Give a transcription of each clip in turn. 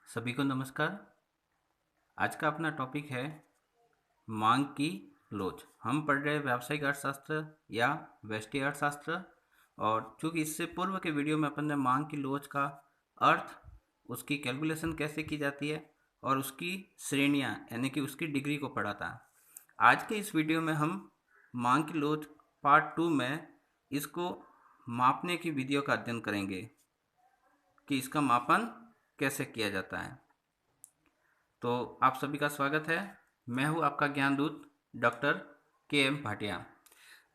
सभी को नमस्कार। आज का अपना टॉपिक है मांग की लोच। हम पढ़ रहे हैं व्यावसायिक अर्थशास्त्र या व्यष्टि अर्थशास्त्र। और चूंकि इससे पूर्व के वीडियो में अपन ने मांग की लोच का अर्थ, उसकी कैलकुलेशन कैसे की जाती है और उसकी श्रेणियां यानी कि उसकी डिग्री को पढ़ा था। आज के इस वीडियो में हम मांग की लोच पार्ट 2 में इसको मापने की विधियों का अध्ययन करेंगे कि इसका मापन कैसे किया जाता है। तो आप सभी का स्वागत है। मैं हूं आपका ज्ञान दूत डॉक्टर के.एम. भाटिया।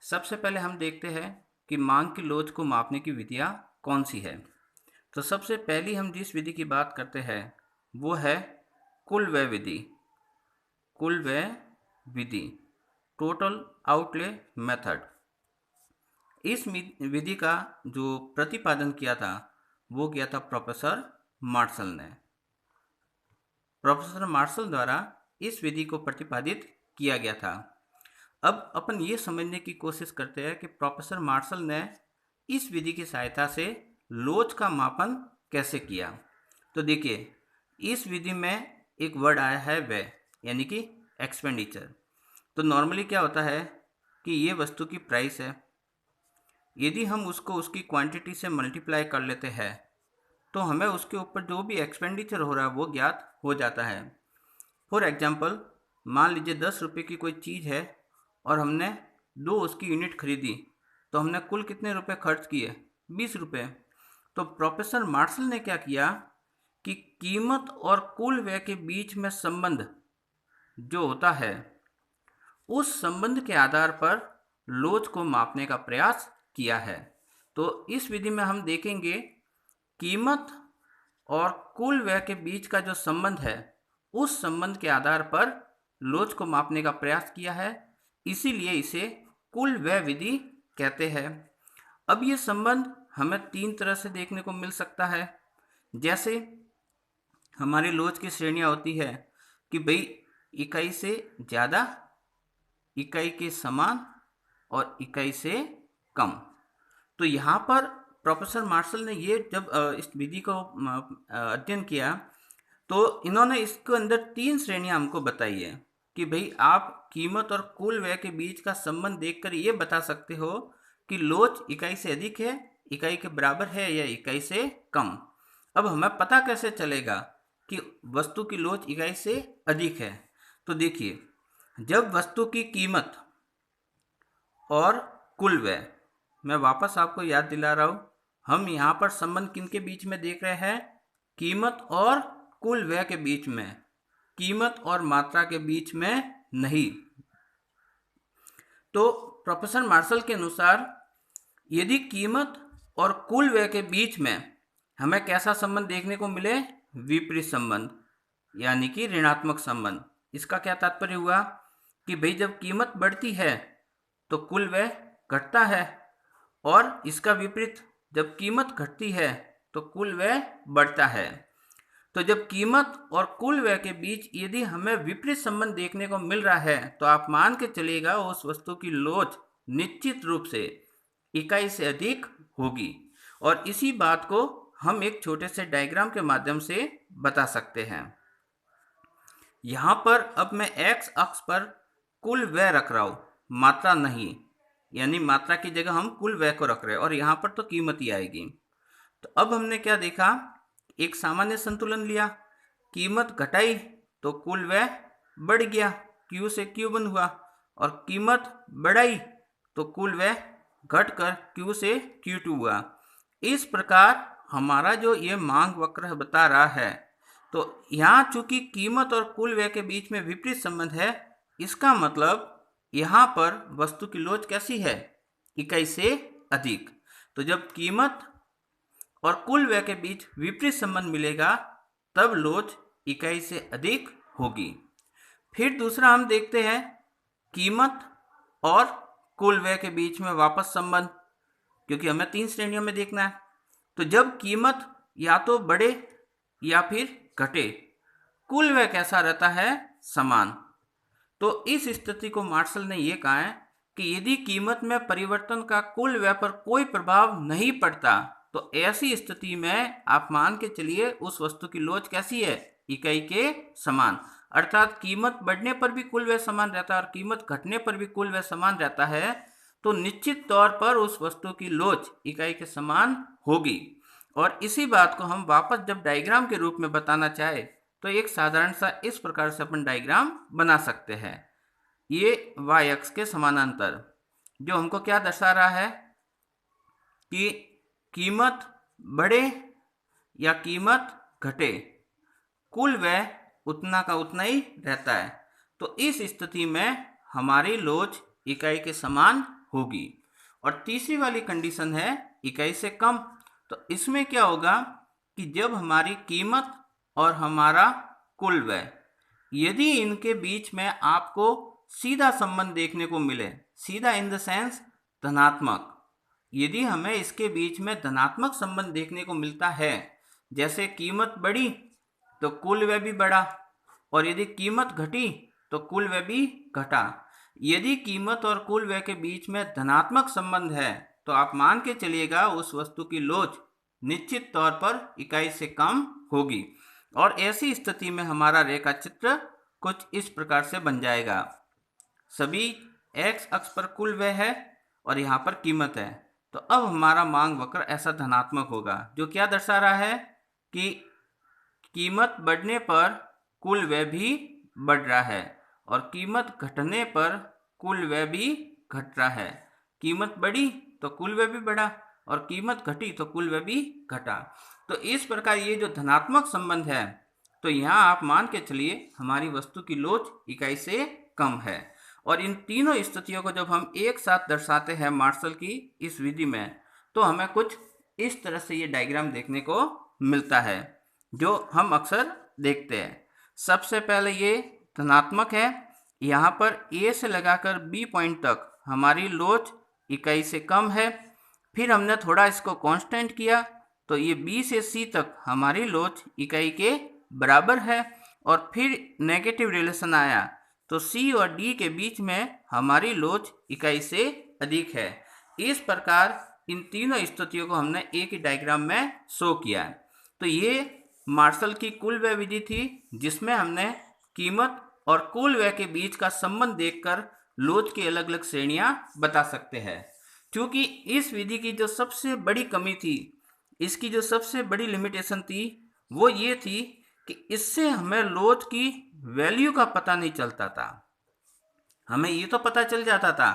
सबसे पहले हम देखते हैं कि मांग की लोच को मापने की विधियां कौन सी है। तो सबसे पहली हम जिस विधि की बात करते हैं वो है कुल व्यय विधि। कुल व्यय विधि, टोटल आउटले मेथड। इस विधि का जो प्रतिपादन किया था वो किया था प्रोफेसर मार्शल ने। प्रोफेसर मार्शल द्वारा इस विधि को प्रतिपादित किया गया था। अब अपन ये समझने की कोशिश करते हैं कि प्रोफेसर मार्शल ने इस विधि की सहायता से लोच का मापन कैसे किया। तो देखिए, इस विधि में एक वर्ड आया है व्यय, यानी कि एक्सपेंडिचर। तो नॉर्मली क्या होता है कि ये वस्तु की प्राइस है, यदि हम उसको उसकी क्वांटिटी से मल्टीप्लाई कर लेते हैं तो हमें उसके ऊपर जो भी एक्सपेंडिचर हो रहा है वो ज्ञात हो जाता है। फॉर एग्जाम्पल, मान लीजिए 10 रुपये की कोई चीज़ है और हमने 2 उसकी यूनिट खरीदी, तो हमने कुल कितने रुपए खर्च किए? 20 रुपये। तो प्रोफेसर मार्शल ने क्या किया कि कीमत और कुल व्यय के बीच में संबंध जो होता है उस संबंध के आधार पर लोच को मापने का प्रयास किया है। तो इस विधि में हम देखेंगे कीमत और कुल व्यय के बीच का जो संबंध है उस संबंध के आधार पर लोच को मापने का प्रयास किया है, इसीलिए इसे कुल व्यय विधि कहते हैं। अब ये संबंध हमें 3 तरह से देखने को मिल सकता है। जैसे हमारी लोच की श्रेणियां होती है कि भाई इकाई से ज़्यादा, इकाई के समान और इकाई से कम। तो यहाँ पर प्रोफेसर मार्शल ने ये जब इस विधि को अध्ययन किया तो इन्होंने इसके अंदर 3 श्रेणियां हमको बताई है कि भाई आप कीमत और कुल व्यय के बीच का संबंध देखकर ये बता सकते हो कि लोच इकाई से अधिक है, इकाई के बराबर है या इकाई से कम। अब हमें पता कैसे चलेगा कि वस्तु की लोच इकाई से अधिक है? तो देखिए, जब वस्तु की कीमत और कुल व्यय, मैं वापस आपको याद दिला रहा हूं, हम यहाँ पर संबंध किनके बीच में देख रहे हैं? कीमत और कुल व्यय के बीच में, कीमत और मात्रा के बीच में नहीं। तो प्रोफेसर मार्शल के अनुसार यदि कीमत और कुल व्यय के बीच में हमें कैसा संबंध देखने को मिले? विपरीत संबंध, यानी कि ऋणात्मक संबंध। इसका क्या तात्पर्य हुआ कि भाई जब कीमत बढ़ती है तो कुल व्यय घटता है, और इसका विपरीत, जब कीमत घटती है तो कुल व्यय बढ़ता है। तो जब कीमत और कुल व्यय के बीच यदि हमें विपरीत संबंध देखने को मिल रहा है तो आप मान के चलिएगा उस वस्तु की लोच निश्चित रूप से इकाई से अधिक होगी। और इसी बात को हम एक छोटे से डायग्राम के माध्यम से बता सकते हैं। यहाँ पर अब मैं एक्स अक्ष पर कुल व्यय रख रहा हूँ, मात्रा नहीं, यानी मात्रा की जगह हम कुल व्यय को रख रहे हैं और यहाँ पर तो कीमत ही आएगी। तो अब हमने क्या देखा, एक सामान्य संतुलन लिया, कीमत घटाई तो कुल व्यय बढ़ गया, क्यू से क्यू1 हुआ, और कीमत बढ़ाई तो कुल व्यय घटकर क्यू से क्यू2 हुआ। इस प्रकार हमारा जो ये मांग वक्र बता रहा है, तो यहाँ चूंकि कीमत और कुल व्यय के बीच में विपरीत संबंध है, इसका मतलब यहाँ पर वस्तु की लोच कैसी है? इकाई से अधिक। तो जब कीमत और कुल व्यय के बीच विपरीत संबंध मिलेगा तब लोच इकाई से अधिक होगी। फिर दूसरा हम देखते हैं कीमत और कुल व्यय के बीच में वापस संबंध, क्योंकि हमें 3 श्रेणियों में देखना है। तो जब कीमत या तो बढ़े या फिर घटे, कुल व्यय कैसा रहता है? समान। तो इस स्थिति को मार्शल ने यह कहा है कि यदि कीमत में परिवर्तन का कुल व्यय पर कोई प्रभाव नहीं पड़ता तो ऐसी स्थिति में आप मान के चलिए उस वस्तु की लोच कैसी है, इकाई के समान। अर्थात कीमत बढ़ने पर भी कुल व्यय समान रहता है और कीमत घटने पर भी कुल व्यय समान रहता है, तो निश्चित तौर पर उस वस्तु की लोच इकाई के समान होगी। और इसी बात को हम वापस जब डायग्राम के रूप में बताना चाहे तो एक साधारण सा इस प्रकार से अपन डायग्राम बना सकते हैं। ये y अक्ष के समानांतर जो हमको क्या दर्शा रहा है कि कीमत बढ़े या कीमत घटे, कुल व्यय उतना का उतना ही रहता है। तो इस स्थिति में हमारी लोच इकाई के समान होगी। और तीसरी वाली कंडीशन है इकाई से कम। तो इसमें क्या होगा कि जब हमारी कीमत और हमारा कुल व्यय, यदि इनके बीच में आपको सीधा संबंध देखने को मिले, सीधा इन द सेंस धनात्मक, यदि हमें इसके बीच में धनात्मक संबंध देखने को मिलता है, जैसे कीमत बढ़ी तो कुल व्यय भी बढ़ा और यदि कीमत घटी तो कुल व्यय भी घटा, यदि कीमत और कुल व्यय के बीच में धनात्मक संबंध है तो आप मान के चलिएगा उस वस्तु की लोच निश्चित तौर पर इकाई से कम होगी। और ऐसी स्थिति में हमारा रेखा चित्र कुछ इस प्रकार से बन जाएगा। सभी x अक्ष पर कुल व्यय है और यहाँ पर कीमत है। तो अब हमारा मांग वक्र ऐसा धनात्मक होगा जो क्या दर्शा रहा है कि कीमत बढ़ने पर कुल व्यय भी बढ़ रहा है और कीमत घटने पर कुल व्यय भी घट रहा है। कीमत बढ़ी तो कुल व्यय भी बढ़ा और कीमत घटी तो कुल व्यय भी घटा। तो इस प्रकार ये जो धनात्मक संबंध है, तो यहाँ आप मान के चलिए हमारी वस्तु की लोच इकाई से कम है। और इन तीनों स्थितियों को जब हम एक साथ दर्शाते हैं मार्शल की इस विधि में, तो हमें कुछ इस तरह से ये डायग्राम देखने को मिलता है जो हम अक्सर देखते हैं। सबसे पहले ये धनात्मक है, यहाँ पर A से लगाकर B पॉइंट तक हमारी लोच इकाई से कम है। फिर हमने थोड़ा इसको कांस्टेंट किया तो ये B से C तक हमारी लोच इकाई के बराबर है। और फिर नेगेटिव रिलेशन आया तो C और D के बीच में हमारी लोच इकाई से अधिक है। इस प्रकार इन तीनों स्थितियों को हमने एक ही डायग्राम में शो किया है। तो ये मार्शल की कुल व्यय विधि थी जिसमें हमने कीमत और कुल व्यय के बीच का संबंध देखकर लोच की अलग अलग श्रेणियां बता सकते हैं। क्योंकि इस विधि की जो सबसे बड़ी कमी थी, इसकी जो सबसे बड़ी लिमिटेशन थी, वो ये थी कि इससे हमें लोच की वैल्यू का पता नहीं चलता था। हमें ये तो पता चल जाता था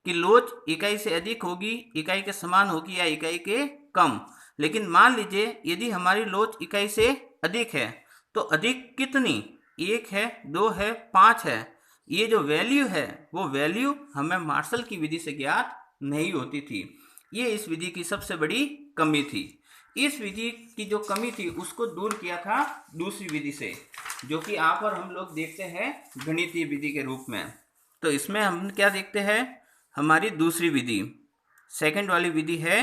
कि लोच इकाई से अधिक होगी, इकाई के समान होगी या इकाई के कम। लेकिन मान लीजिए यदि हमारी लोच इकाई से अधिक है तो अधिक कितनी, 1 है, 2 है, 5 है, ये जो वैल्यू है वो वैल्यू हमें मार्शल की विधि से ज्ञात नहीं होती थी। ये इस विधि की सबसे बड़ी कमी थी। इस विधि की जो कमी थी उसको दूर किया था दूसरी विधि से, जो कि आप और हम लोग देखते हैं गणितीय विधि के रूप में। तो इसमें हम क्या देखते हैं, हमारी दूसरी विधि, सेकंड वाली विधि है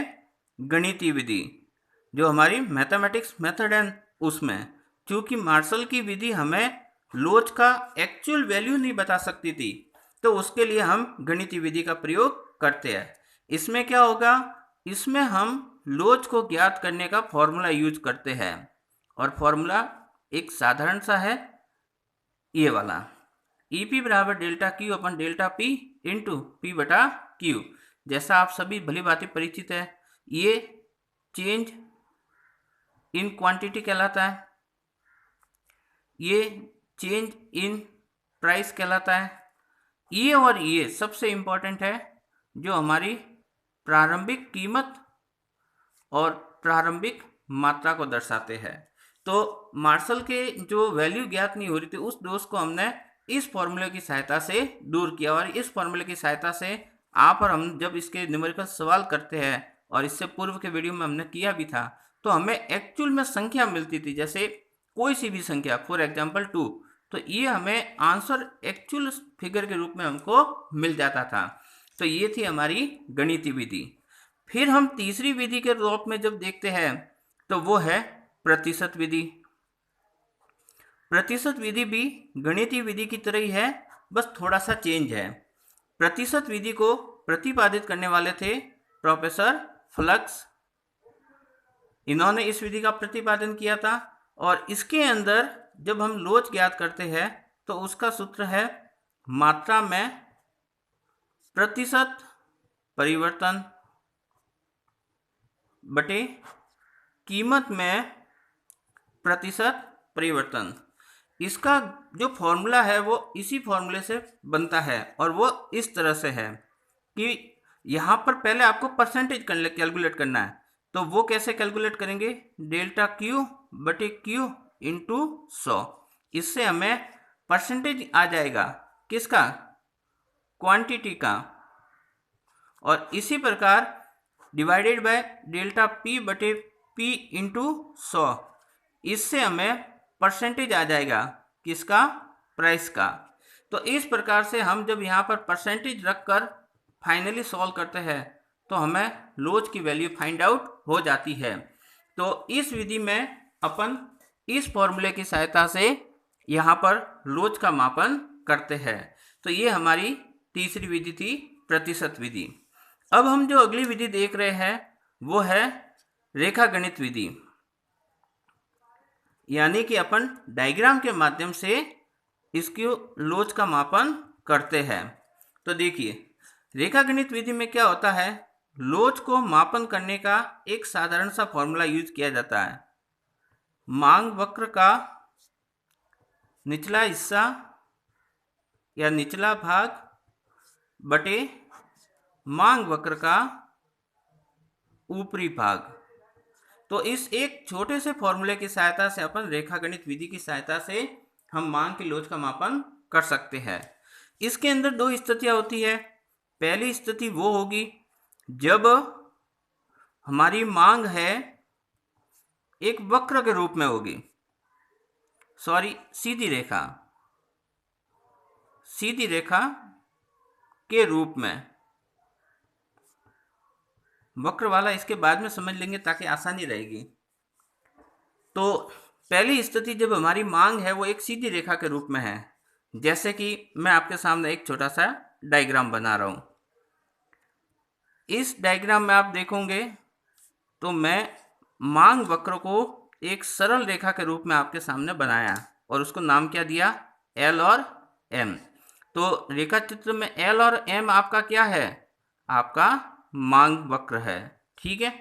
गणितीय विधि, जो हमारी मैथमेटिक्स मेथड है। उसमें चूंकि मार्शल की विधि हमें लोच का एक्चुअल वैल्यू नहीं बता सकती थी, तो उसके लिए हम गणितीय विधि का प्रयोग करते हैं। इसमें क्या होगा, इसमें हम लोच को ज्ञात करने का फॉर्मूला यूज करते हैं और फॉर्मूला एक साधारण सा है, ये वाला EP बराबर डेल्टा क्यू अपन डेल्टा पी इंटू पी बटा क्यू। जैसा आप सभी भली भांति परिचित है, ये चेंज इन क्वांटिटी कहलाता है, ये चेंज इन प्राइस कहलाता है। ये और ये सबसे इम्पोर्टेंट है जो हमारी प्रारंभिक कीमत और प्रारंभिक मात्रा को दर्शाते हैं। तो मार्शल के जो वैल्यू ज्ञात नहीं हो रही थी उस दोष को हमने इस फॉर्मूले की सहायता से दूर किया। और इस फॉर्मूले की सहायता से आप और हम जब इसके न्यूमेरिकल सवाल करते हैं, और इससे पूर्व के वीडियो में हमने किया भी था, तो हमें एक्चुअल में संख्या मिलती थी, जैसे कोई सी भी संख्या, फॉर एग्जाम्पल 2, तो ये हमें आंसर एक्चुअल फिगर के रूप में हमको मिल जाता था। तो ये थी हमारी गणितीय विधि। फिर हम तीसरी विधि के रूप में जब देखते हैं तो वो है प्रतिशत विधि। प्रतिशत विधि भी गणितीय विधि की तरह ही है, बस थोड़ा सा चेंज है। प्रतिशत विधि को प्रतिपादित करने वाले थे प्रोफेसर फ्लक्स इन्होंने इस विधि का प्रतिपादन किया था और इसके अंदर जब हम लोच ज्ञात करते हैं तो उसका सूत्र है मात्रा में प्रतिशत परिवर्तन बटे कीमत में प्रतिशत परिवर्तन। इसका जो फॉर्मूला है वो इसी फॉर्मूले से बनता है और वो इस तरह से है कि यहाँ पर पहले आपको परसेंटेज कैलकुलेट करना है। तो वो कैसे कैलकुलेट करेंगे, डेल्टा क्यू बटे क्यू इंटू 100। इससे हमें परसेंटेज आ जाएगा किसका, क्वांटिटी का। और इसी प्रकार डिवाइडेड बाय डेल्टा पी बटे पी इंटू 100, इससे हमें परसेंटेज आ जाएगा किसका, प्राइस का। तो इस प्रकार से हम जब यहाँ पर परसेंटेज रखकर फाइनली सॉल्व करते हैं तो हमें लोच की वैल्यू फाइंड आउट हो जाती है। तो इस विधि में अपन इस फॉर्मूले की सहायता से यहाँ पर लोच का मापन करते हैं। तो ये हमारी तीसरी विधि थी, प्रतिशत विधि। अब हम जो अगली विधि देख रहे हैं वो है रेखागणित विधि, यानी कि अपन डायग्राम के माध्यम से इसकी लोच का मापन करते हैं। तो देखिए रेखागणित विधि में क्या होता है, लोच को मापन करने का एक साधारण सा फॉर्मूला यूज किया जाता है। मांग वक्र का निचला हिस्सा या निचला भाग बटे मांग वक्र का ऊपरी भाग। तो इस एक छोटे से फॉर्मूले की सहायता से अपन रेखागणित विधि की सहायता से हम मांग की लोच का मापन कर सकते हैं। इसके अंदर दो स्थितियां होती है। पहली स्थिति वो होगी जब हमारी मांग है एक वक्र के रूप में होगी, सीधी रेखा के रूप में। वक्र वाला इसके बाद में समझ लेंगे ताकि आसानी रहेगी। तो पहली स्थिति जब हमारी मांग है वो एक सीधी रेखा के रूप में है, जैसे कि मैं आपके सामने एक छोटा सा डायग्राम बना रहा हूं। इस डायग्राम में आप देखोगे तो मैं मांग वक्र को एक सरल रेखा के रूप में आपके सामने बनाया और उसको नाम क्या दिया, एल और एम। तो रेखा चित्र में एल और एम आपका क्या है, आपका मांग वक्र है। ठीक है।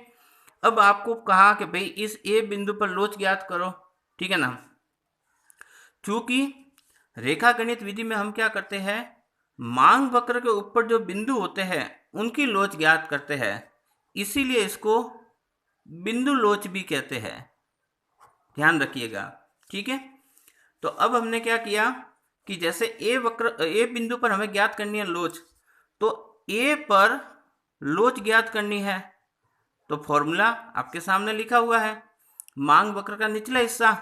अब आपको कहा कि भाई इस ए बिंदु पर लोच ज्ञात करो, ठीक है ना। चूंकि रेखागणित विधि में हम क्या करते हैं, मांग वक्र के ऊपर जो बिंदु होते हैं उनकी लोच ज्ञात करते हैं, इसीलिए इसको बिंदु लोच भी कहते हैं, ध्यान रखिएगा। ठीक है। तो अब हमने क्या किया कि जैसे ए बिंदु पर हमें ज्ञात करनी है लोच, तो ए पर लोच ज्ञात करनी है तो फॉर्मूला आपके सामने लिखा हुआ है, मांग वक्र का निचला हिस्सा।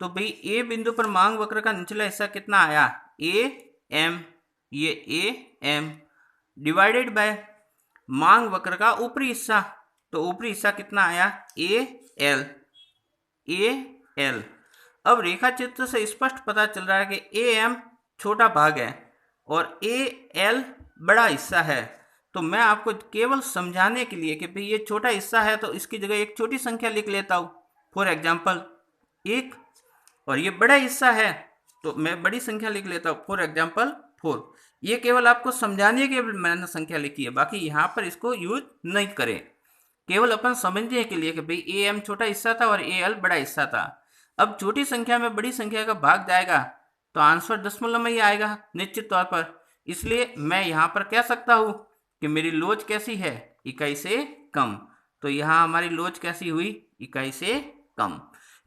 तो भाई ए बिंदु पर मांग वक्र का निचला हिस्सा कितना आया, ए एम, ये ए एम डिवाइडेड बाय मांग वक्र का ऊपरी हिस्सा। तो ऊपरी हिस्सा कितना आया, ए एल। अब रेखा चित्र से स्पष्ट पता चल रहा है कि ए एम छोटा भाग है और ए एल बड़ा हिस्सा है। तो मैं आपको केवल समझाने के लिए कि भाई ये छोटा हिस्सा है तो इसकी जगह एक छोटी संख्या लिख लेता हूँ, फॉर एग्जाम्पल 1, और ये बड़ा हिस्सा है तो मैं बड़ी संख्या लिख लेता हूँ, फॉर एग्जाम्पल 4। ये केवल आपको समझाने के लिए मैंने संख्या लिखी है, बाकी यहाँ पर इसको यूज नहीं करें, केवल अपन समझने के लिए कि भाई ए एम छोटा हिस्सा था और ए एल बड़ा हिस्सा था। अब छोटी संख्या में बड़ी संख्या का भाग जाएगा तो आंसर दशमलव में ही आएगा निश्चित तौर पर। इसलिए मैं यहाँ पर कह सकता हूँ कि मेरी लोच कैसी है, इकाई से कम। तो यहाँ हमारी लोच कैसी हुई, इकाई से कम।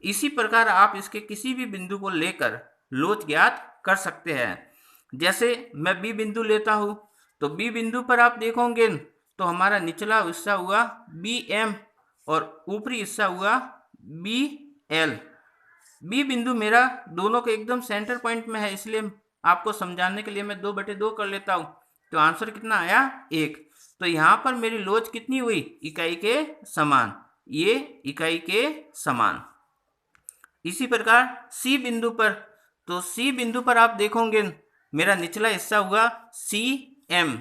इसी प्रकार आप इसके किसी भी बिंदु को लेकर लोच ज्ञात कर सकते हैं। जैसे मैं बी बिंदु लेता हूँ तो बी बिंदु पर आप देखोगे तो हमारा निचला हिस्सा हुआ बी एम और ऊपरी हिस्सा हुआ बी एल। बी बिंदु मेरा दोनों के एकदम सेंटर पॉइंट में है, इसलिए आपको समझाने के लिए मैं 2/2 कर लेता हूँ। तो आंसर कितना आया, 1। तो यहाँ पर मेरी लोच कितनी हुई, इकाई के समान, ये इकाई के समान। इसी प्रकार सी बिंदु पर, तो सी बिंदु पर आप देखोगे मेरा निचला हिस्सा हुआ सी एम,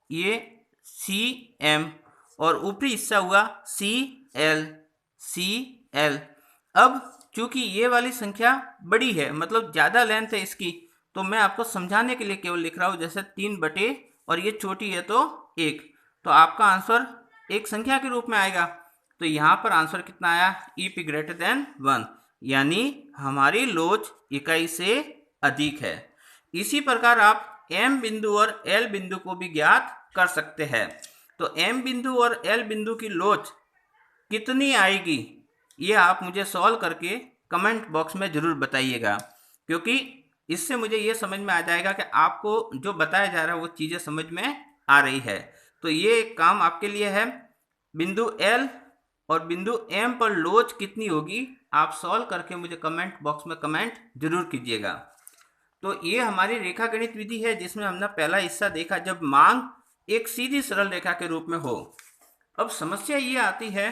ये सी एम, और ऊपरी हिस्सा हुआ सी एल। C L. अब चूंकि ये वाली संख्या बड़ी है, मतलब ज़्यादा लेंथ है इसकी, तो मैं आपको समझाने के लिए केवल लिख रहा हूँ, जैसे 3 बटे और ये छोटी है तो 1, तो आपका आंसर एक संख्या के रूप में आएगा। तो यहाँ पर आंसर कितना आया, ई पी ग्रेटर देन 1, यानी हमारी लोच इकाई से अधिक है। इसी प्रकार आप एम बिंदु और एल बिंदु को भी ज्ञात कर सकते हैं। तो एम बिंदु और एल बिंदु की लोच कितनी आएगी, ये आप मुझे सॉल्व करके कमेंट बॉक्स में ज़रूर बताइएगा, क्योंकि इससे मुझे ये समझ में आ जाएगा कि आपको जो बताया जा रहा है वो चीज़ें समझ में आ रही है। तो ये एक काम आपके लिए है, बिंदु एल और बिंदु एम पर लोच कितनी होगी आप सॉल्व करके मुझे कमेंट बॉक्स में कमेंट जरूर कीजिएगा। तो ये हमारी रेखा गणित विधि है जिसमें हमने पहला हिस्सा देखा, जब मांग एक सीधी सरल रेखा के रूप में हो। अब समस्या ये आती है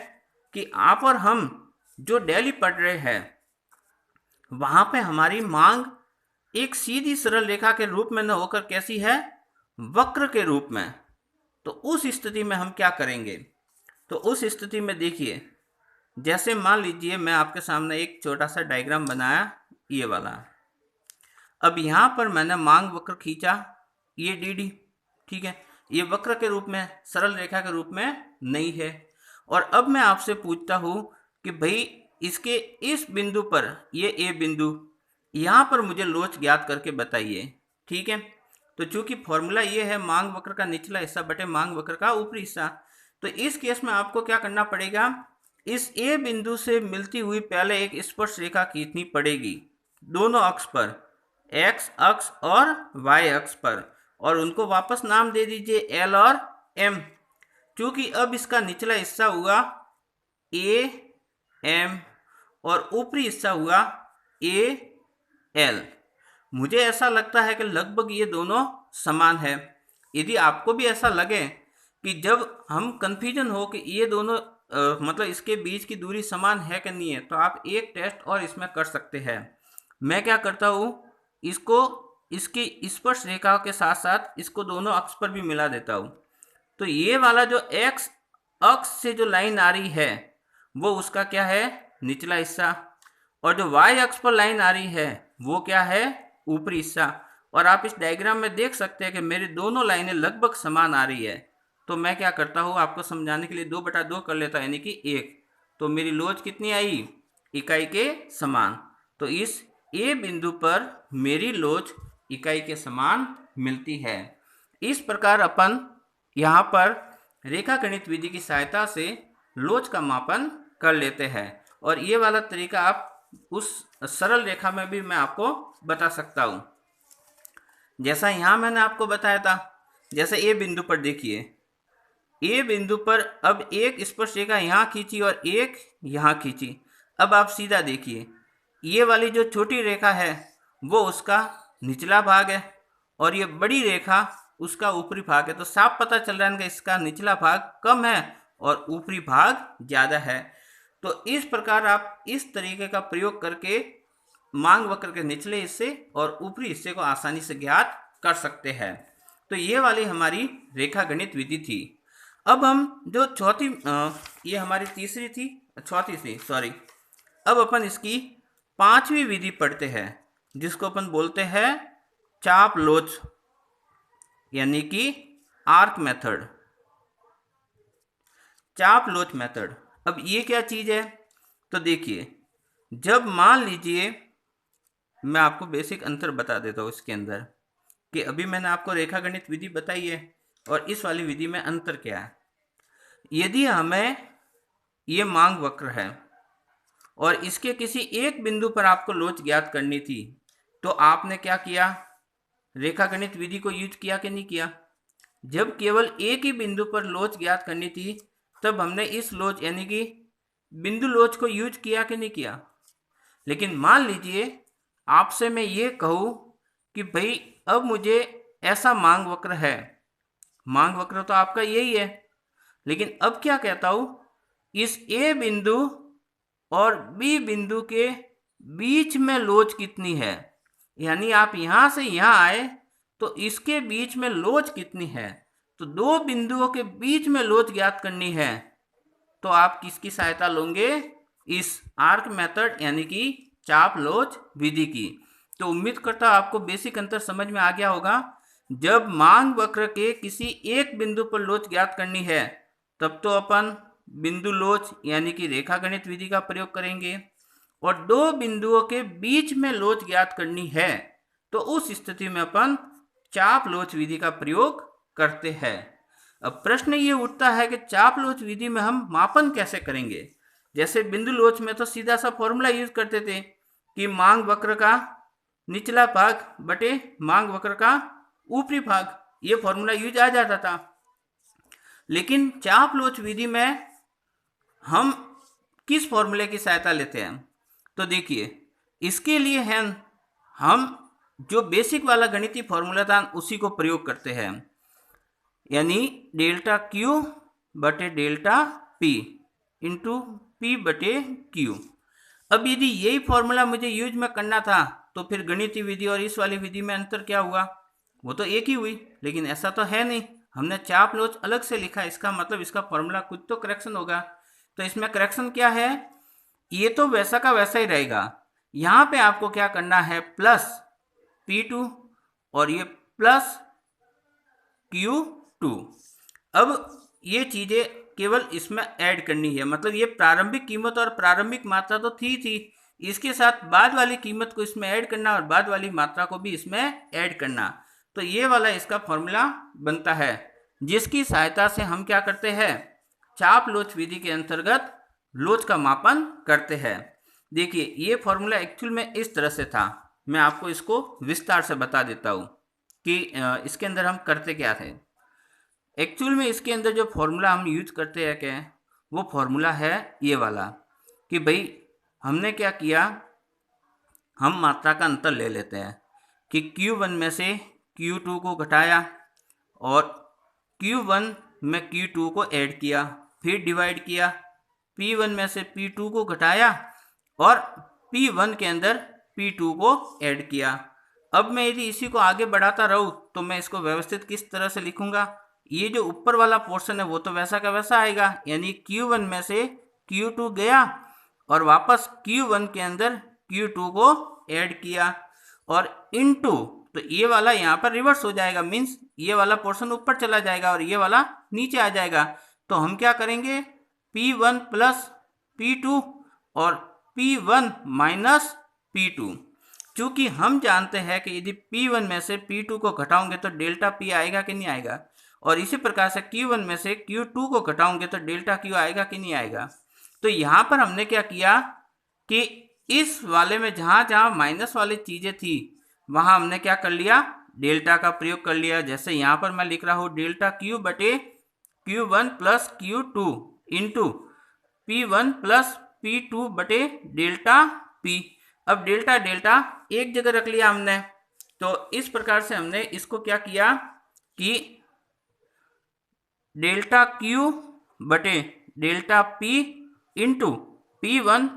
कि आप और हम जो डेली पढ़ रहे हैं वहां पे हमारी मांग एक सीधी सरल रेखा के रूप में न होकर कैसी है, वक्र के रूप में। तो उस स्थिति में हम क्या करेंगे, तो उस स्थिति में देखिए, जैसे मान लीजिए मैं आपके सामने एक छोटा सा डायग्राम बनाया, ये वाला। अब यहाँ पर मैंने मांग वक्र खींचा, ये डी डी, ठीक है, ये वक्र के रूप में, सरल रेखा के रूप में नहीं है। और अब मैं आपसे पूछता हूँ कि भाई इसके इस बिंदु पर, ये ए बिंदु, यहाँ पर मुझे लोच ज्ञात करके बताइए, ठीक है। तो चूंकि फॉर्मूला ये है मांग वक्र का निचला हिस्सा बटे मांग वक्र का ऊपरी हिस्सा, तो इस केस में आपको क्या करना पड़ेगा, इस ए बिंदु से मिलती हुई पहले एक स्पर्श रेखा खींचनी पड़ेगी दोनों अक्ष पर, एक्स अक्ष और वाई अक्ष पर, और उनको वापस नाम दे दीजिए एल और एम। क्योंकि अब इसका निचला हिस्सा हुआ ए एम और ऊपरी हिस्सा हुआ ए एल। मुझे ऐसा लगता है कि लगभग ये दोनों समान है। यदि आपको भी ऐसा लगे कि जब हम कंफ्यूजन हो कि ये दोनों मतलब इसके बीच की दूरी समान है कि नहीं है, तो आप एक टेस्ट और इसमें कर सकते हैं। मैं क्या करता हूँ, इसको इसकी स्पर्श रेखा के साथ साथ इसको दोनों अक्ष पर भी मिला देता हूँ। तो ये वाला जो एक्स अक्ष से जो लाइन आ रही है वो उसका क्या है, निचला हिस्सा, और जो वाई अक्ष पर लाइन आ रही है वो क्या है, ऊपरी हिस्सा। और आप इस डायग्राम में देख सकते हैं कि मेरी दोनों लाइनें लगभग समान आ रही है। तो मैं क्या करता हूँ, आपको समझाने के लिए 2/2 कर लेता, यानी कि 1। तो मेरी लोच कितनी आई, इकाई के समान। तो इस ए बिंदु पर मेरी लोच इकाई के समान मिलती है। इस प्रकार अपन यहाँ पर रेखा गणित विधि की सहायता से लोच का मापन कर लेते हैं। और ये वाला तरीका आप उस सरल रेखा में भी मैं आपको बता सकता हूँ, जैसा यहाँ मैंने आपको बताया था। जैसे ए बिंदु पर देखिए, ए बिंदु पर अब एक स्पर्श रेखा यहाँ खींची और एक यहाँ खींची। अब आप सीधा देखिए, ये वाली जो छोटी रेखा है वो उसका निचला भाग है और ये बड़ी रेखा उसका ऊपरी भाग है। तो साफ पता चल रहा है कि इसका निचला भाग कम है और ऊपरी भाग ज़्यादा है। तो इस प्रकार आप इस तरीके का प्रयोग करके मांग वक्र के निचले हिस्से और ऊपरी हिस्से को आसानी से ज्ञात कर सकते हैं। तो ये वाली हमारी रेखा गणित विधि थी। अब हम जो चौथी, ये हमारी तीसरी थी, चौथी थी सॉरी। अब अपन इसकी 5वीं विधि पढ़ते हैं, जिसको अपन बोलते हैं चाप लोच, यानी कि आर्क मेथड, चाप लोच मेथड। अब ये क्या चीज़ है, तो देखिए, जब मान लीजिए, मैं आपको बेसिक अंतर बता देता हूँ इसके अंदर, कि अभी मैंने आपको रेखा गणित विधि बताई है और इस वाली विधि में अंतर क्या है। यदि हमें ये मांग वक्र है और इसके किसी एक बिंदु पर आपको लोच ज्ञात करनी थी, तो आपने क्या किया, रेखा गणित विधि को यूज किया कि नहीं किया। जब केवल एक ही बिंदु पर लोच ज्ञात करनी थी तब हमने इस लोच यानी कि बिंदु लोच को यूज किया कि नहीं किया। लेकिन मान लीजिए आपसे मैं ये कहूँ कि भाई अब मुझे ऐसा मांग वक्र है, मांग वक्र तो आपका यही है, लेकिन अब क्या कहता हूँ, इस ए बिंदु और बी बिंदु के बीच में लोच कितनी है, यानी आप यहाँ से यहाँ आए तो इसके बीच में लोच कितनी है। तो दो बिंदुओं के बीच में लोच ज्ञात करनी है, तो आप किसकी सहायता लोगे, इस आर्क मेथड यानी कि चाप लोच विधि की। तो उम्मीद करता हूं आपको बेसिक अंतर समझ में आ गया होगा। जब मांग वक्र के किसी एक बिंदु पर लोच ज्ञात करनी है तब तो अपन बिंदु लोच यानी कि रेखागणित विधि का प्रयोग करेंगे, और दो बिंदुओं के बीच में लोच ज्ञात करनी है तो उस स्थिति में अपन चाप लोच विधि का प्रयोग करते हैं। अब प्रश्न ये उठता है कि चाप लोच विधि में हम मापन कैसे करेंगे। जैसे बिंदु लोच में तो सीधा सा फॉर्मूला यूज करते थे कि मांग वक्र का निचला भाग बटे मांग वक्र का ऊपरी भाग, ये फॉर्मूला यूज आ जाता था। लेकिन चाप लोच विधि में हम किस फॉर्मूले की सहायता लेते हैं, तो देखिए इसके लिए हम जो बेसिक वाला गणितीय फॉर्मूला था उसी को प्रयोग करते हैं, यानी डेल्टा क्यू बटे डेल्टा पी इंटू पी बटे क्यू। अब यदि यही फॉर्मूला मुझे यूज में करना था तो फिर गणितीय विधि और इस वाली विधि में अंतर क्या हुआ, वो तो एक ही हुई। लेकिन ऐसा तो है नहीं, हमने चाप लोच अलग से लिखा, इसका मतलब इसका फॉर्मूला कुछ तो करेक्शन होगा। तो इसमें करेक्शन क्या है, ये तो वैसा का वैसा ही रहेगा। यहाँ पे आपको क्या करना है, प्लस P2 और ये प्लस Q2। अब ये चीजें केवल इसमें ऐड करनी है, मतलब ये प्रारंभिक कीमत और प्रारंभिक मात्रा तो थी, इसके साथ बाद वाली कीमत को इसमें ऐड करना और बाद वाली मात्रा को भी इसमें ऐड करना। तो ये वाला इसका फॉर्मूला बनता है, जिसकी सहायता से हम क्या करते हैं, चाप लोच विधि के अंतर्गत लोच का मापन करते हैं। देखिए ये फॉर्मूला एक्चुअल में इस तरह से था, मैं आपको इसको विस्तार से बता देता हूँ कि इसके अंदर हम करते क्या थे। एक्चुअल में इसके अंदर जो फॉर्मूला हम यूज करते हैं क्या, वो फॉर्मूला है ये वाला कि भाई हमने क्या किया, हम मात्रा का अंतर ले लेते हैं कि Q1 में से Q2 को घटाया और Q1 में Q2 को ऐड किया, फिर डिवाइड किया, P1 में से P2 को घटाया और P1 के अंदर P2 को ऐड किया। अब मैं यदि इसी को आगे बढ़ाता रहूँ तो मैं इसको व्यवस्थित किस तरह से लिखूंगा, ये जो ऊपर वाला पोर्शन है वो तो वैसा का वैसा आएगा, यानी Q1 में से Q2 गया और वापस Q1 के अंदर Q2 को ऐड किया और इनटू, तो ये वाला यहाँ पर रिवर्स हो जाएगा, मीन्स ये वाला पोर्शन ऊपर चला जाएगा और ये वाला नीचे आ जाएगा। तो हम क्या करेंगे, P1 प्लस P2 और P1 माइनस P2। चूंकि हम जानते हैं कि यदि P1 में से P2 को घटाओगे तो डेल्टा P आएगा कि नहीं आएगा, और इसी प्रकार से Q1 में से Q2 को घटाओगे तो डेल्टा Q आएगा कि नहीं आएगा। तो यहाँ पर हमने क्या किया कि इस वाले में जहाँ जहाँ माइनस वाली चीज़ें थी वहाँ हमने क्या कर लिया, डेल्टा का प्रयोग कर लिया। जैसे यहाँ पर मैं लिख रहा हूँ डेल्टा Q बटे Q1 plus Q2 into P1 plus P2 बटे डेल्टा P। अब डेल्टा डेल्टा एक जगह रख लिया हमने, तो इस प्रकार से हमने इसको क्या किया कि डेल्टा Q बटे delta P into P1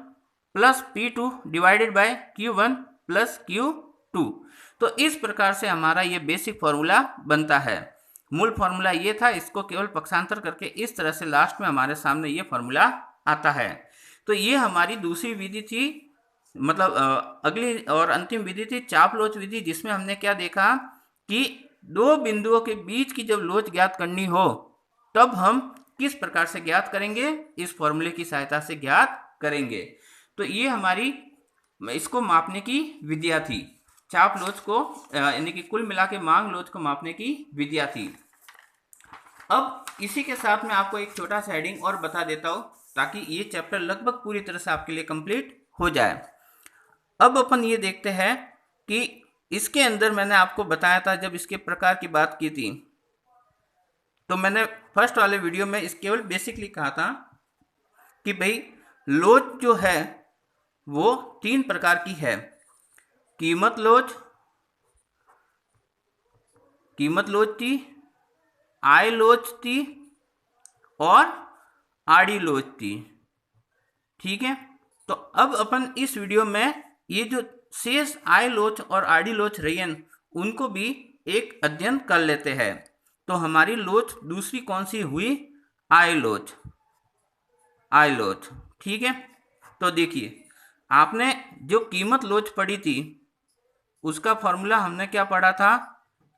plus P2 divided by Q1 plus Q2। तो इस प्रकार से हमारा ये बेसिक फॉर्मूला बनता है। मूल फॉर्मूला ये था, इसको केवल पक्षांतर करके इस तरह से लास्ट में हमारे सामने ये फॉर्मूला आता है। तो ये हमारी दूसरी विधि थी, मतलब अगली और अंतिम विधि थी चाप लोच विधि, जिसमें हमने क्या देखा कि दो बिंदुओं के बीच की जब लोच ज्ञात करनी हो तब हम किस प्रकार से ज्ञात करेंगे, इस फॉर्मूले की सहायता से ज्ञात करेंगे। तो ये हमारी इसको मापने की विधियां थी, चाप लोच को यानी कि कुल मिला के मांग लोच को मापने की विधियां थी। अब इसी के साथ मैं आपको एक छोटा सा हेडिंग और बता देता हूँ ताकि ये चैप्टर लगभग पूरी तरह से आपके लिए कंप्लीट हो जाए। अब अपन ये देखते हैं कि इसके अंदर मैंने आपको बताया था, जब इसके प्रकार की बात की थी तो मैंने फर्स्ट वाले वीडियो में इस केवल बेसिकली कहा था कि भाई लोच जो है वो तीन प्रकार की है, कीमत लोच थी, आय लोच थी और आड़ी लोच थी। ठीक है, तो अब अपन इस वीडियो में ये जो शेष आय लोच और आड़ी लोच रही हैं उनको भी एक अध्ययन कर लेते हैं। तो हमारी लोच दूसरी कौन सी हुई, आय लोच। ठीक है, तो देखिए, आपने जो कीमत लोच पढ़ी थी उसका फॉर्मूला हमने क्या पढ़ा था?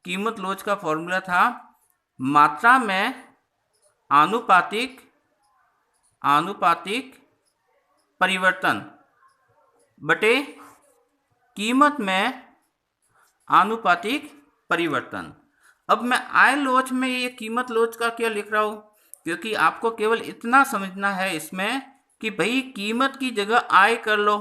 कीमत लोच का फॉर्मूला था मात्रा में आनुपातिक परिवर्तन बटे कीमत में आनुपातिक परिवर्तन। अब मैं आय लोच में ये कीमत लोच का क्या लिख रहा हूँ, क्योंकि आपको केवल इतना समझना है इसमें कि भाई कीमत की जगह आय कर लो,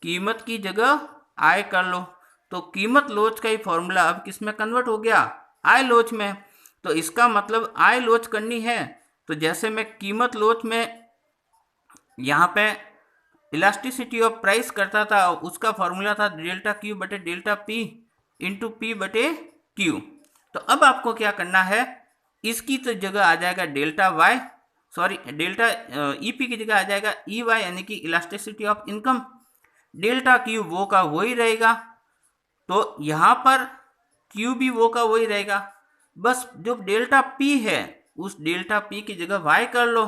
कीमत की जगह आय कर लो। तो कीमत लोच का ही फॉर्मूला अब किस में कन्वर्ट हो गया? आय लोच में। तो इसका मतलब आय लोच करनी है तो जैसे मैं कीमत लोच में यहाँ पे इलास्टिसिटी ऑफ प्राइस करता था, उसका फॉर्मूला था डेल्टा क्यू बटे डेल्टा पी इंटू पी बटे क्यू। तो अब आपको क्या करना है, इसकी तो जगह आ जाएगा डेल्टा वाई, डेल्टा ईपी की जगह आ जाएगा ई वाई, यानी कि elasticity of income. Delta Q वो का वही रहेगा, तो यहाँ पर क्यू भी वो का वही रहेगा। बस जो डेल्टा पी है उस डेल्टा पी की जगह वाई कर लो,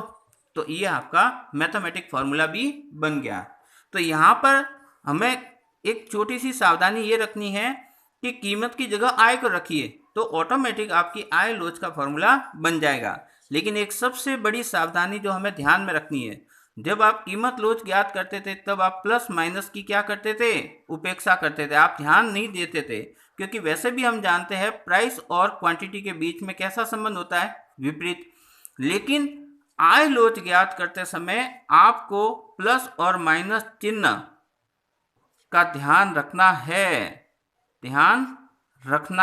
तो ये आपका मैथमेटिक फॉर्मूला भी बन गया। तो यहाँ पर हमें एक छोटी सी सावधानी ये रखनी है कि कीमत की जगह आय को रखिए तो ऑटोमेटिक आपकी आय लोच का फॉर्मूला बन जाएगा। लेकिन एक सबसे बड़ी सावधानी जो हमें ध्यान में रखनी है, जब आप कीमत लोच ज्ञात करते थे तब आप प्लस माइनस की क्या करते थे? उपेक्षा करते थे, आप ध्यान नहीं देते थे। क्योंकि वैसे भी हम जानते हैं प्राइस और क्वांटिटी के बीच में कैसा संबंध होता है? विपरीत। लेकिन आय लोच ज्ञात करते समय आपको प्लस और माइनस चिन्ह का ध्यान रखना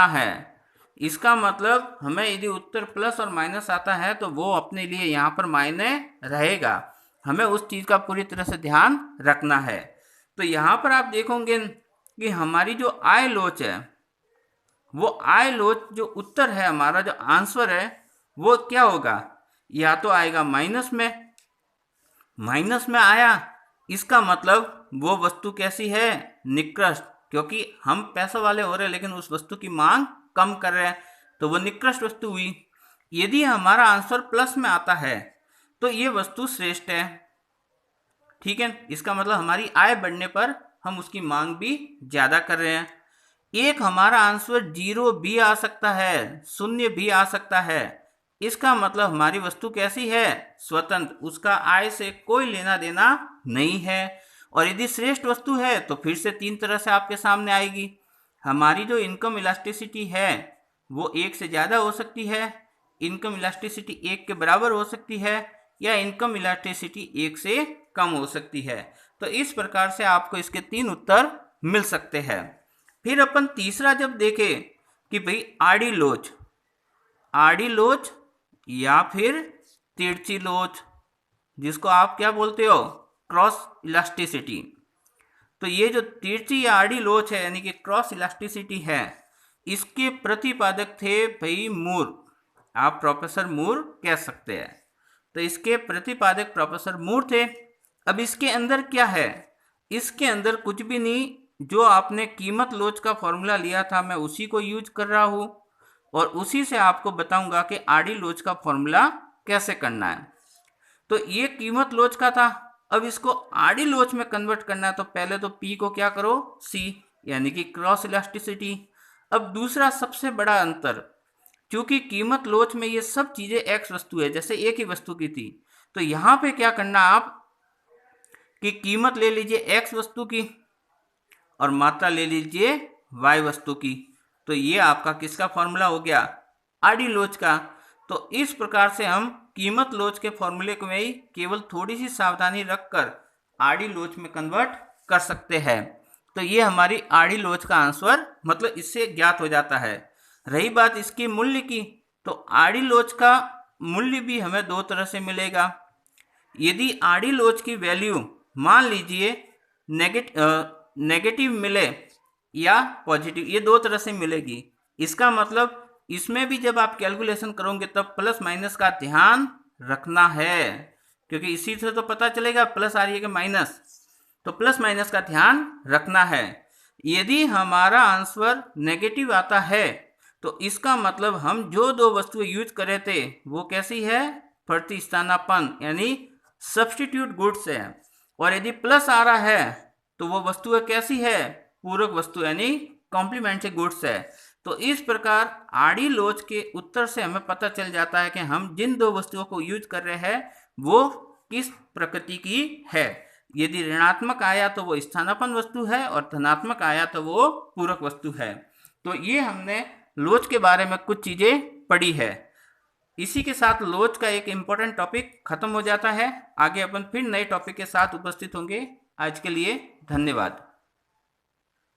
है। इसका मतलब हमें यदि उत्तर प्लस और माइनस आता है तो वो अपने लिए यहाँ पर मायने रहेगा, हमें उस चीज़ का पूरी तरह से ध्यान रखना है। तो यहाँ पर आप देखोगे कि हमारी जो आय लोच है, वो आय लोच जो उत्तर है, हमारा जो आंसर है वो क्या होगा? या तो आएगा माइनस में आया, इसका मतलब वो वस्तु कैसी है? निकृष्ट। क्योंकि हम पैसा वाले हो रहे हैं लेकिन उस वस्तु की मांग कम कर रहे हैं, तो वो निकृष्ट वस्तु हुई। यदि हमारा आंसर प्लस में आता है तो ये वस्तु श्रेष्ठ है, ठीक है। इसका मतलब हमारी आय बढ़ने पर हम उसकी मांग भी ज़्यादा कर रहे हैं। एक हमारा आंसर 0 भी आ सकता है, 0 भी आ सकता है, इसका मतलब हमारी वस्तु कैसी है? स्वतंत्र, उसका आय से कोई लेना देना नहीं है। और यदि श्रेष्ठ वस्तु है तो फिर से 3 तरह से आपके सामने आएगी। हमारी जो इनकम इलास्टिसिटी है वो 1 से ज़्यादा हो सकती है, इनकम इलास्टिसिटी 1 के बराबर हो सकती है, या इनकम इलास्टिसिटी 1 से कम हो सकती है। तो इस प्रकार से आपको इसके 3 उत्तर मिल सकते हैं। फिर अपन तीसरा जब देखें कि भाई आड़ी लोच या फिर तिरछी लोच, जिसको आप क्या बोलते हो? Cross elasticity. तो ये जो तिरछी या आड़ी लोच है यानी कि क्रॉस इलास्टिसिटी है, इसके प्रतिपादक थे भाई मूर, आप प्रोफेसर मूर कह सकते हैं। तो इसके प्रतिपादक प्रोफेसर मूर थे। अब इसके अंदर क्या है? इसके अंदर कुछ भी नहीं, जो आपने कीमत लोच का फॉर्मूला लिया था मैं उसी को यूज कर रहा हूँ और उसी से आपको बताऊंगा कि आड़ी लोच का फॉर्मूला कैसे करना है। तो ये कीमत लोच का था, अब इसको आड़ी लोच में कन्वर्ट करना है तो पहले तो P को क्या करो? C, यानी कि क्रॉस इलास्टिसिटी। अब दूसरा सबसे बड़ा अंतर, क्योंकि कीमत लोच में ये सब चीज़ें X वस्तु है, जैसे एक ही वस्तु की थी, तो यहाँ पे क्या करना आप कि कीमत ले लीजिए X वस्तु की और मात्रा ले लीजिए Y वस्तु की। तो ये आपका किसका फॉर्मूला हो गया? आड़ी लोच का। तो इस प्रकार से हम कीमत लोच के फॉर्मूले को में ही केवल थोड़ी सी सावधानी रखकर आड़ी लोच में कन्वर्ट कर सकते हैं। तो ये हमारी आड़ी लोच का आंसर मतलब इससे ज्ञात हो जाता है। रही बात इसके मूल्य की, तो आड़ी लोच का मूल्य भी हमें 2 तरह से मिलेगा। यदि आड़ी लोच की वैल्यू मान लीजिए नेगेटिव मिले या पॉजिटिव, ये 2 तरह से मिलेगी। इसका मतलब इसमें भी जब आप कैलकुलेशन करोगे तब प्लस माइनस का ध्यान रखना है, क्योंकि इसी से तो पता चलेगा प्लस आ रही है कि माइनस, तो प्लस माइनस का ध्यान रखना है। यदि हमारा आंसर नेगेटिव आता है तो इसका मतलब हम जो 2 वस्तुएं यूज कर रहे थे वो कैसी है? प्रतिस्थानापन्न, यानी सब्स्टिट्यूट गुड्स है। और यदि प्लस आ रहा है तो वो वस्तु कैसी है, पूरक वस्तु यानी कॉम्प्लीमेंट्री गुड्स है। तो इस प्रकार आड़ी लोच के उत्तर से हमें पता चल जाता है कि हम जिन दो वस्तुओं को यूज कर रहे हैं वो किस प्रकृति की है। यदि ऋणात्मक आया तो वो स्थानापन्न वस्तु है और धनात्मक आया तो वो पूरक वस्तु है। तो ये हमने लोच के बारे में कुछ चीजें पढ़ी है। इसी के साथ लोच का एक इम्पोर्टेंट टॉपिक खत्म हो जाता है। आगे अपन फिर नए टॉपिक के साथ उपस्थित होंगे। आज के लिए धन्यवाद।